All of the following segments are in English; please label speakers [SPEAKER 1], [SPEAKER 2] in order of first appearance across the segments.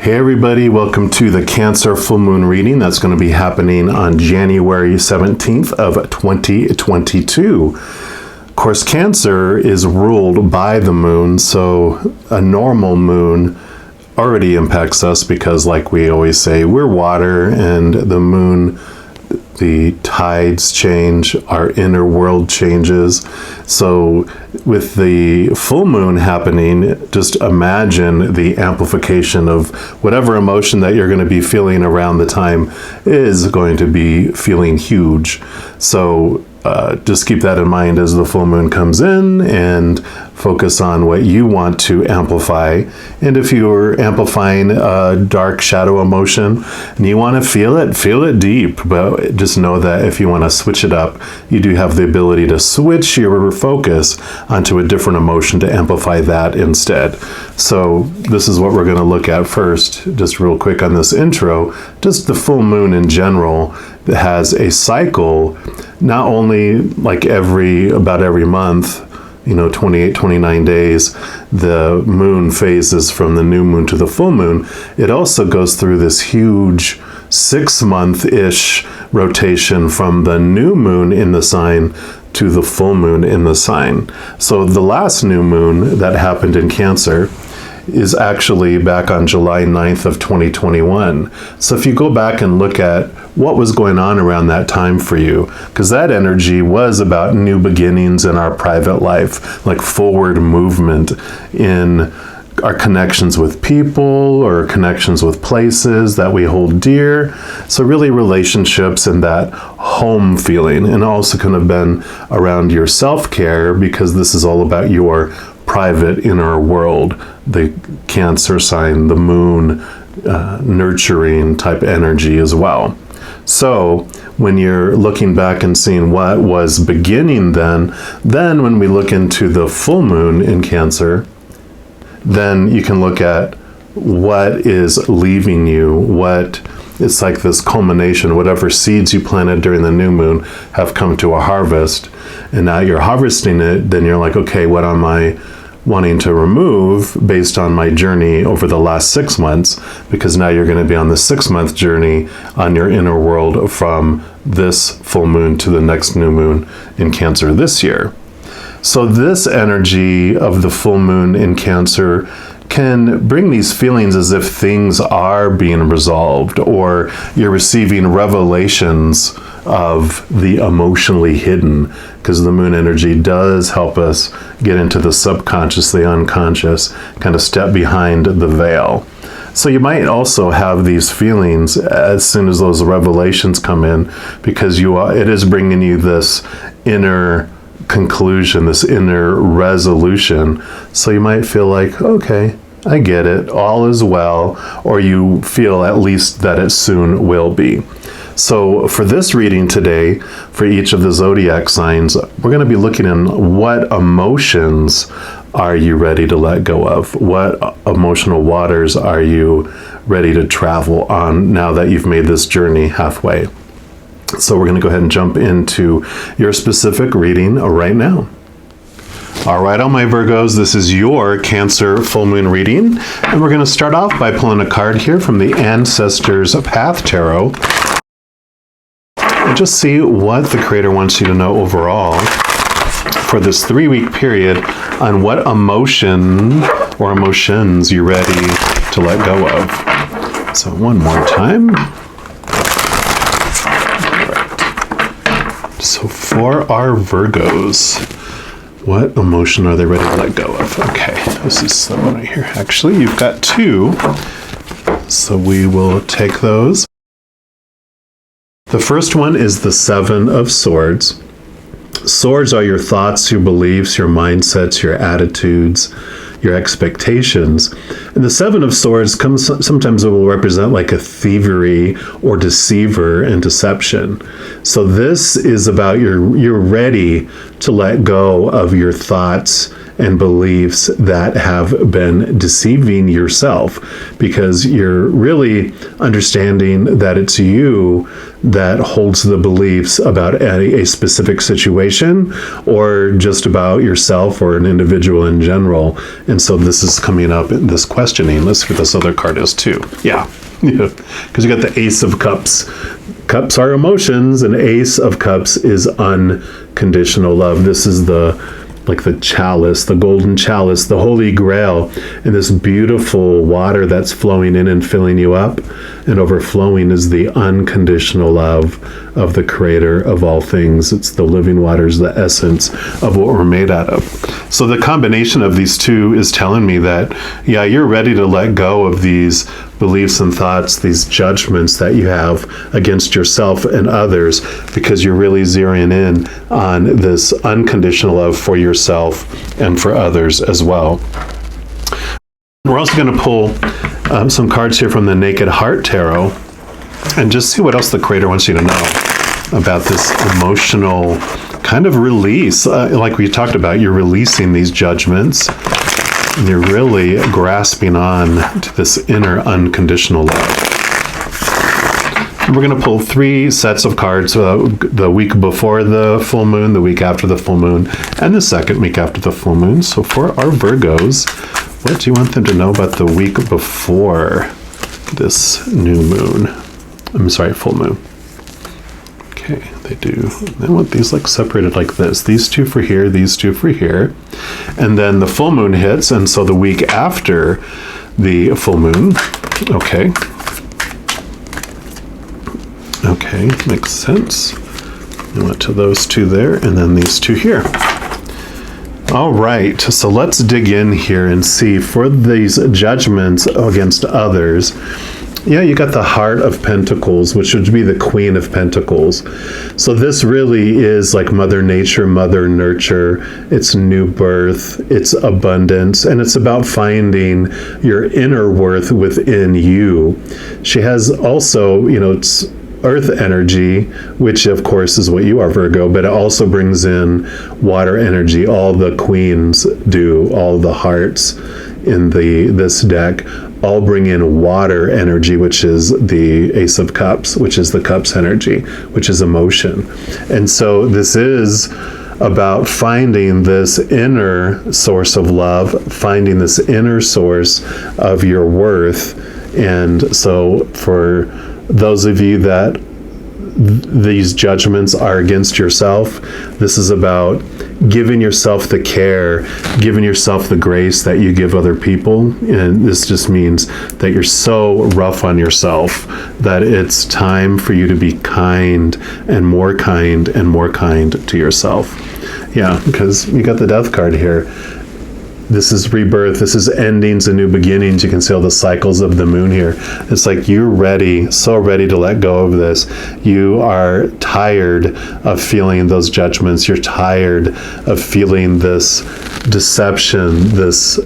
[SPEAKER 1] Hey everybody, welcome to the Cancer full moon reading that's going to be happening on January 17th of 2022. Of course, Cancer is ruled by the moon, so a normal moon already impacts us because, like we always say, we're water, and the moon, the tides change, our inner world changes. So with the full moon happening, just imagine the amplification of whatever emotion that you're going to be feeling around the time is going to be feeling huge. So just keep that in mind as the full moon comes in, and focus on what you want to amplify. And if you're amplifying a dark shadow emotion and you want to feel it deep, but just know that if you want to switch it up, you do have the ability to switch your focus onto a different emotion to amplify that instead. So this is what we're going to look at first, just real quick on this intro. Just the full moon in general has a cycle, not only like about every month, 28, 29 days, the moon phases from the new moon to the full moon. It also goes through this huge 6-month-ish rotation from the new moon in the sign to the full moon in the sign. So the last new moon that happened in Cancer is actually back on July 9th of 2021. So if you go back and look at what was going on around that time for you, because that energy was about new beginnings in our private life, like forward movement in our connections with people or connections with places that we hold dear. So really relationships and that home feeling, and also could have been around your self-care, because this is all about your private inner world, the Cancer sign, the moon, nurturing type energy as well. So when you're looking back and seeing what was beginning then when we look into the full moon in Cancer, then you can look at what is leaving you, it's like this culmination. Whatever seeds you planted during the new moon have come to a harvest, and now you're harvesting it. Then you're like, okay, what am I wanting to remove based on my journey over the last 6 months? Because now you're going to be on the 6-month journey on your inner world from this full moon to the next new moon in Cancer this year. So this energy of the full moon in Cancer can bring these feelings as if things are being resolved, or you're receiving revelations of the emotionally hidden, because the moon energy does help us get into the subconscious, the unconscious, kind of step behind the veil. So you might also have these feelings as soon as those revelations come in, because it is bringing you this inner conclusion, this inner resolution. So you might feel like, okay, I get it, all is well, or you feel at least that it soon will be. So for this reading today, for each of the zodiac signs, we're going to be looking at what emotions are you ready to let go of? What emotional waters are you ready to travel on now that you've made this journey halfway? So we're going to go ahead and jump into your specific reading right now. All right, all my Virgos, this is your Cancer full moon reading. And we're going to start off by pulling a card here from the Ancestors Path Tarot. And just see what the Creator wants you to know overall for this 3-week period on what emotion or emotions you're ready to let go of. So one more time. So for our Virgos, what emotion are they ready to let go of? Okay, this is the one right here. Actually, you've got 2, so we will take those. The first one is the 7 of Swords. Swords are your thoughts, your beliefs, your mindsets, your attitudes, your expectations. And the 7 of Swords sometimes it will represent like a thievery or deceiver and deception. So this is about you're ready to let go of your thoughts and beliefs that have been deceiving yourself, because you're really understanding that it's you that holds the beliefs about a specific situation or just about yourself or an individual in general. And so this is coming up in this questioning. Let's see what this other card is too. Yeah. Because you got the Ace of Cups. Cups are emotions, and Ace of Cups is unconditional love. This is the chalice, the golden chalice, the Holy Grail, and this beautiful water that's flowing in and filling you up and overflowing is the unconditional love of the Creator of all things. It's the living waters, the essence of what we're made out of. So the combination of these two is telling me that, yeah, you're ready to let go of these beliefs and thoughts, these judgments that you have against yourself and others, because you're really zeroing in on this unconditional love for yourself and for others as well. We're also going to pull some cards here from the Naked Heart Tarot and just see what else the Creator wants you to know about this emotional kind of release. Like we talked about, you're releasing these judgments. And you're really grasping on to this inner unconditional love. And we're going to pull 3 sets of cards, the week before the full moon, the week after the full moon, and the second week after the full moon. So for our Virgos, what do you want them to know about the week before this new moon? I'm sorry, full moon. Okay, they do. I want these separated like this. These 2 for here, these 2 for here. And then the full moon hits, and so the week after the full moon. Okay. Okay, makes sense. I went to those 2 there, and then these 2 here. All right, so let's dig in here and see for these judgments against others. Yeah, you got the Heart of Pentacles, which would be the Queen of Pentacles. So this really is like Mother Nature, Mother Nurture. It's new birth, it's abundance, and it's about finding your inner worth within you. She has also, it's Earth energy, which of course is what you are, Virgo, but it also brings in water energy. All the queens do, all the hearts in this deck all bring in water energy, which is the Ace of Cups, which is the Cups energy, which is emotion. And so this is about finding this inner source of love, finding this inner source of your worth. And so for those of you that these judgments are against yourself, this is about giving yourself the care, giving yourself the grace that you give other people. And this just means that you're so rough on yourself that it's time for you to be kind and more kind and more kind to yourself. Yeah, because you got the Death card here. This is rebirth. This is endings and new beginnings. You can see all the cycles of the moon here. It's like you're ready, so ready to let go of this. You are tired of feeling those judgments. You're tired of feeling this deception, this,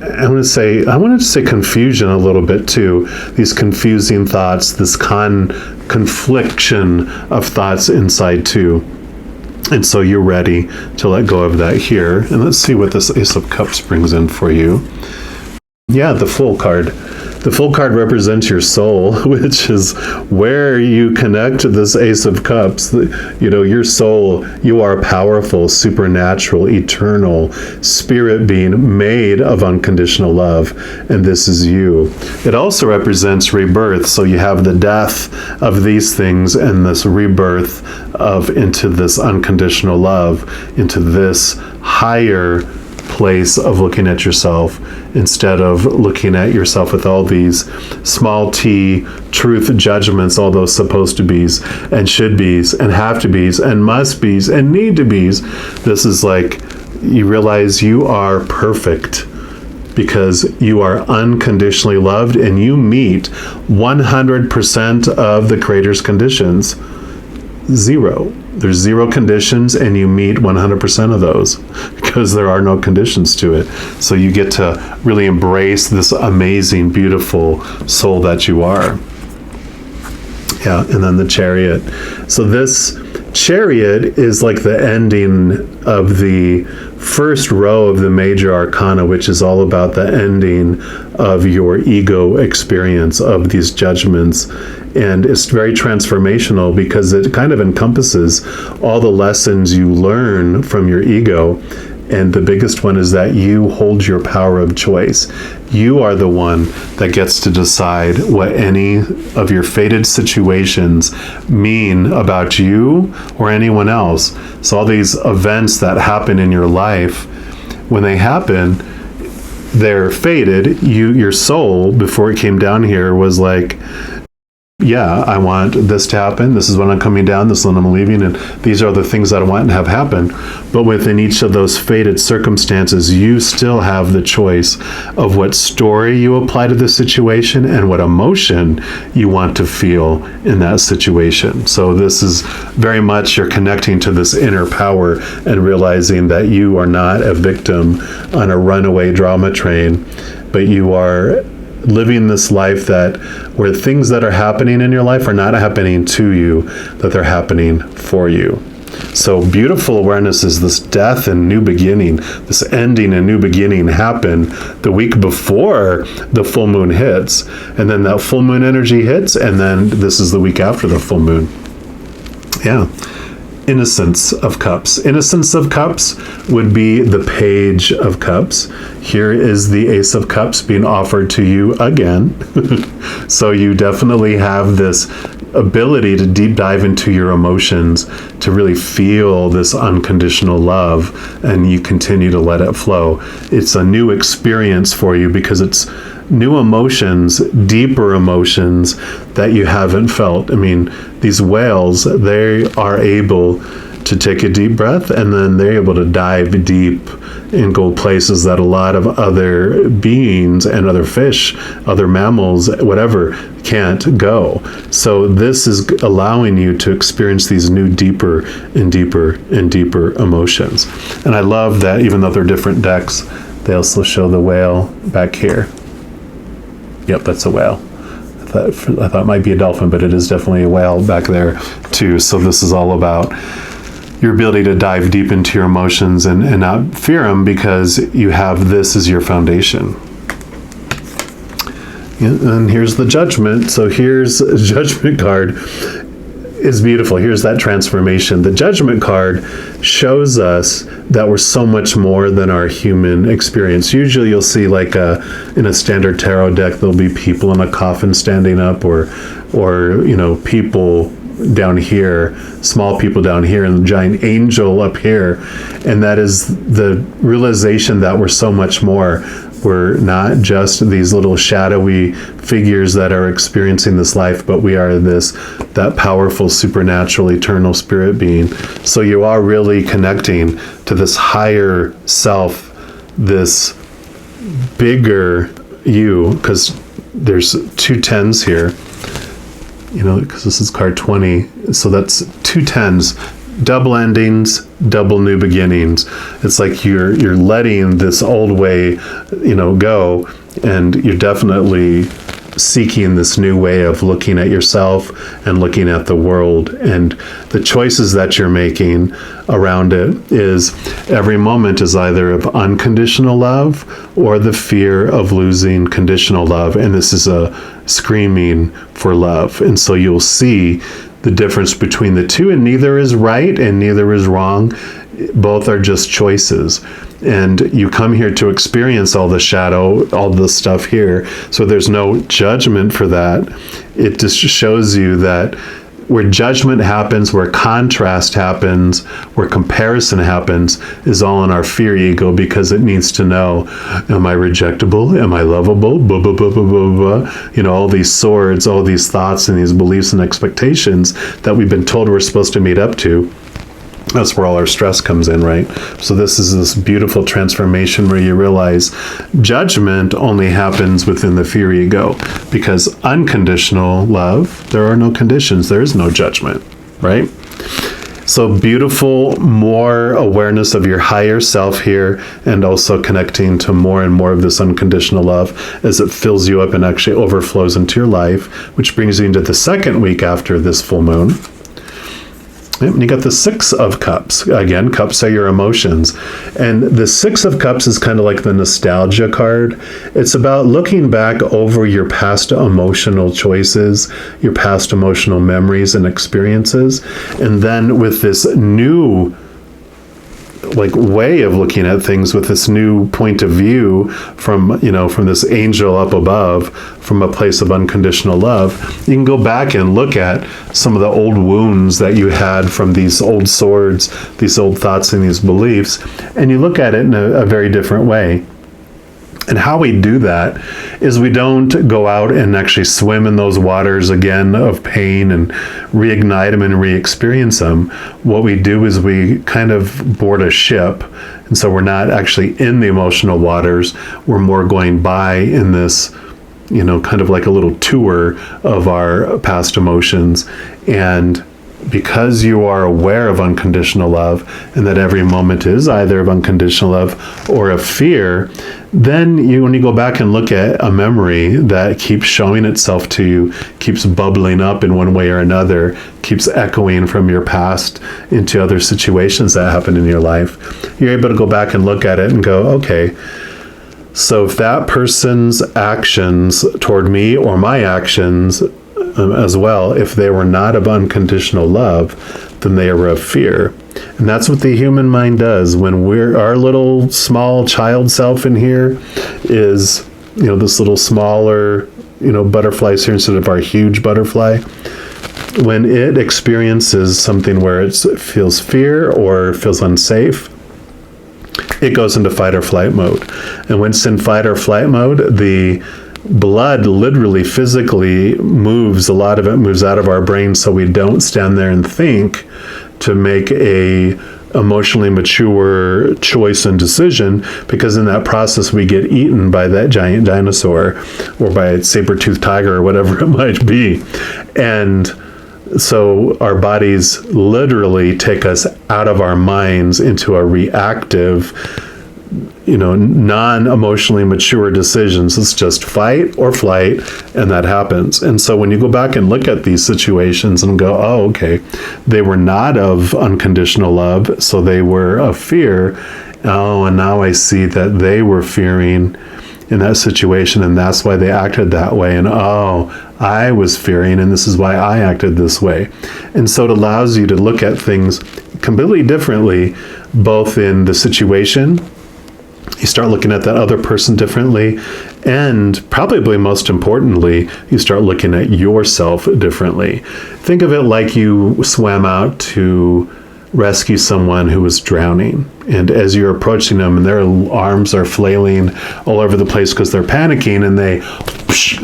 [SPEAKER 1] I want to say confusion a little bit too. These confusing thoughts, this confliction of thoughts inside too. And so you're ready to let go of that here. And let's see what this Ace of Cups brings in for you. Yeah, the Fool card. The Fool card represents your soul, which is where you connect to this Ace of Cups. Your soul, you are powerful, supernatural, eternal, spirit being made of unconditional love. And this is you. It also represents rebirth. So you have the death of these things and this rebirth into this unconditional love, into this higher place of looking at yourself instead of looking at yourself with all these small t truth judgments, all those supposed to be's and should be's and have to be's and must be's and need to be's. This is like you realize you are perfect because you are unconditionally loved and you meet 100% of the Creator's conditions. There's 0 conditions and you meet 100% of those because there are no conditions to it. So you get to really embrace this amazing, beautiful soul that you are. Yeah, and then the Chariot. So this Chariot is like the ending of the first row of the major arcana, which is all about the ending of your ego experience of these judgments. And it's very transformational because it kind of encompasses all the lessons you learn from your ego. And the biggest one is that you hold your power of choice. You are the one that gets to decide what any of your fated situations mean about you or anyone else. So all these events that happen in your life, when they happen, they're fated. Your soul, before it came down here, was like, yeah, I want this to happen. This is when I'm coming down. This is when I'm leaving. And these are the things that I want to have happen. But within each of those fated circumstances, you still have the choice of what story you apply to the situation and what emotion you want to feel in that situation. So this is very much you're connecting to this inner power and realizing that you are not a victim on a runaway drama train, but you are living this life that where things that are happening in your life are not happening to you, that they're happening for you. So beautiful awareness is this death and new beginning, this ending and new beginning happened the week before the full moon hits. And then that full moon energy hits, and then this is the week after the full moon. Yeah. Innocence of Cups. Innocence of Cups would be the Page of Cups. Here is the Ace of Cups being offered to you again. So you definitely have this ability to deep dive into your emotions, to really feel this unconditional love, and you continue to let it flow. It's a new experience for you because it's new emotions, deeper emotions that you haven't felt. I mean, these whales, they are able to take a deep breath, and then they're able to dive deep and go places that a lot of other beings and other fish, other mammals, whatever, can't go. So this is allowing you to experience these new deeper and deeper and deeper emotions. And I love that even though they're different decks, they also show the whale back here. Yep, that's a whale. I thought it might be a dolphin, but it is definitely a whale back there too. So this is all about your ability to dive deep into your emotions and not fear them, because you have this as your foundation. And here's the Judgment. So here's a Judgment card. Is beautiful. Here's that transformation. The Judgment card shows us that we're so much more than our human experience. Usually you'll see like in a standard tarot deck, there'll be people in a coffin standing up, or people down here, small people down here, and the giant angel up here. And that is the realization that we're so much more. We're not just these little shadowy figures that are experiencing this life, but we are that powerful, supernatural, eternal spirit being. So you are really connecting to this higher self, this bigger you, because there's 2 10s here, because this is card 20. So that's 2 10s. Double endings, double new beginnings. It's like you're letting this old way, go, and you're definitely seeking this new way of looking at yourself and looking at the world. And the choices that you're making around it is every moment is either of unconditional love or the fear of losing conditional love. And this is a screaming for love. And so you'll see the difference between the two, and neither is right and neither is wrong. Both are just choices. And you come here to experience all the shadow, all the stuff here. So there's no judgment for that. It just shows you that where judgment happens, where contrast happens, where comparison happens, is all in our fear ego, because it needs to know, am I rejectable? Am I lovable? Blah, blah, blah, blah, blah, blah. All these swords, all these thoughts and these beliefs and expectations that we've been told we're supposed to meet up to. That's where all our stress comes in, right? So this is this beautiful transformation where you realize judgment only happens within the fear ego, because unconditional love, there are no conditions. There is no judgment, right? So beautiful, more awareness of your higher self here, and also connecting to more and more of this unconditional love as it fills you up and actually overflows into your life, which brings you into the second week after this full moon. Yep, and you got the Six of Cups. Again, cups are your emotions. And the Six of Cups is kind of like the nostalgia card. It's about looking back over your past emotional choices, your past emotional memories and experiences. And then with this new way of looking at things, with this new point of view from this angel up above, from a place of unconditional love, you can go back and look at some of the old wounds that you had from these old swords, these old thoughts and these beliefs, and you look at it in a very different way. And how we do that is we don't go out and actually swim in those waters again of pain and reignite them and re-experience them. What we do is we kind of board a ship. And so we're not actually in the emotional waters. We're more going by in this, kind of like a little tour of our past emotions. And because you are aware of unconditional love, and that every moment is either of unconditional love or of fear, then when you go back and look at a memory that keeps showing itself to you, keeps bubbling up in one way or another, keeps echoing from your past into other situations that happen in your life, you're able to go back and look at it and go, okay, so if that person's actions toward me, or my actions as well, if they were not of unconditional love, then they are of fear. And that's what the human mind does when our little small child self in here is, this little smaller, butterflies here instead of our huge butterfly. When it experiences something where it feels fear or feels unsafe, it goes into fight or flight mode. And when it's in fight or flight mode, the blood literally physically moves, a lot of it moves out of our brain, so we don't stand there and think to make a emotionally mature choice and decision, because in that process we get eaten by that giant dinosaur or by a saber-toothed tiger or whatever it might be. And so our bodies literally take us out of our minds into a reactive, non-emotionally mature decisions. It's just fight or flight, and that happens. And so when you go back and look at these situations and go, oh, okay, they were not of unconditional love, so they were of fear. Oh, and now I see that they were fearing in that situation, and that's why they acted that way. And oh, I was fearing, and this is why I acted this way. And so it allows you to look at things completely differently, both in the situation, you start looking at that other person differently, and probably most importantly, you start looking at yourself differently. Think of it like you swam out to rescue someone who was drowning, and as you're approaching them and their arms are flailing all over the place because they're panicking, and they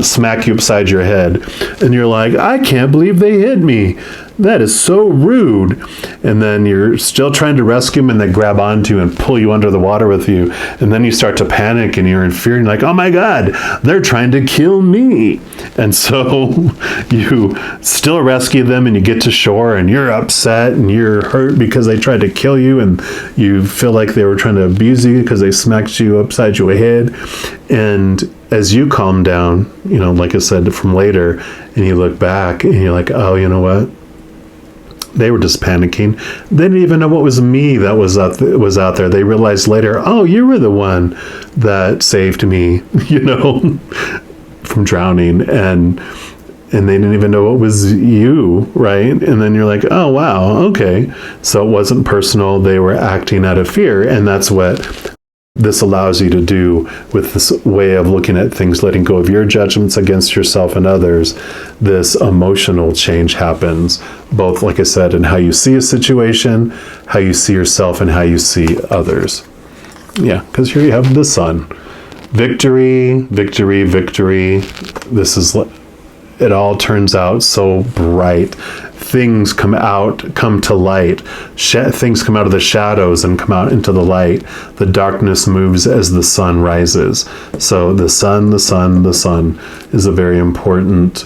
[SPEAKER 1] smack you upside your head, and you're like, I can't believe they hit me. That is so rude. And then you're still trying to rescue them, and they grab onto you and pull you under the water with you. And then you start to panic, and you're in fear, and you're like, oh my God, they're trying to kill me. And so you still rescue them, and you get to shore, and you're upset and you're hurt because they tried to kill you, and you feel like they were trying to abuse you because they smacked you upside your head. And as you calm down, like I said, from later, and you look back and you're like, oh, you know what? They were just panicking. They didn't even know what was me that was out there. They realized later, oh, you were the one that saved me, from drowning, and they didn't even know it was you, right? And then you're like, oh, wow, okay. So it wasn't personal. They were acting out of fear, and that's what this allows you to do with this way of looking at things, letting go of your judgments against yourself and others. This emotional change happens, both, like I said, in how you see a situation, how you see yourself, and how you see others. Yeah, because here you have the sun. Victory, victory, victory. It all turns out so bright. Things come to light. Things come out of the shadows and come out into the light. The darkness moves as the sun rises. So the sun is a very important,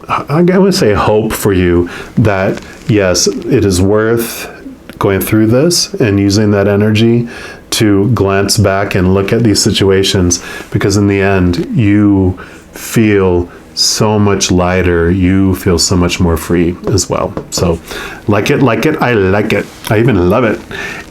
[SPEAKER 1] I would say, hope for you that, yes, it is worth going through this and using that energy to glance back and look at these situations, because in the end, you feel so much lighter. You feel so much more free as well. So like it, I like it. I even love it.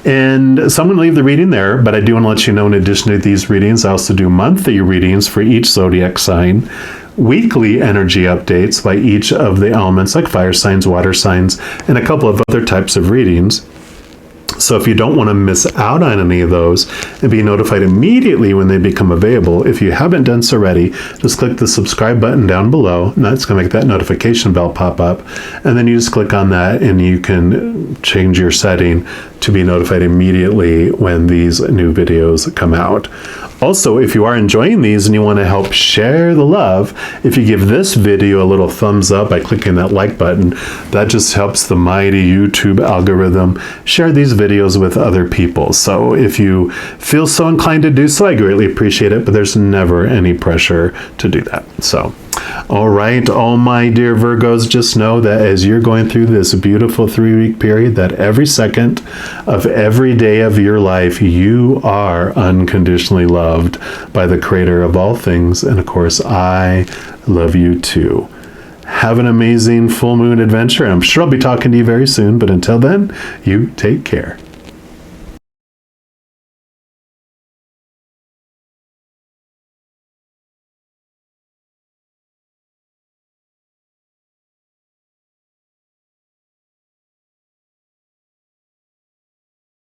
[SPEAKER 1] And so I'm going to leave the reading there, but I do want to let you know, in addition to these readings, I also do monthly readings for each zodiac sign, weekly energy updates by each of the elements, like fire signs, water signs, and a couple of other types of readings. So if you don't want to miss out on any of those and be notified immediately when they become available, if you haven't done so already, just click the subscribe button down below, and that's going to make that notification bell pop up. And then you just click on that and you can change your setting to be notified immediately when these new videos come out. Also, if you are enjoying these and you want to help share the love, if you give this video a little thumbs up by clicking that like button, that just helps the mighty YouTube algorithm share these videos with other people. So if you feel so inclined to do so, I greatly appreciate it, but there's never any pressure to do that. So, all right, all my dear Virgos, just know that as you're going through this beautiful 3-week period, that every second of every day of your life, you are unconditionally loved by the Creator of all things. And of course, I love you too. Have an amazing full moon adventure. I'm sure I'll be talking to you very soon, but until then, you take care.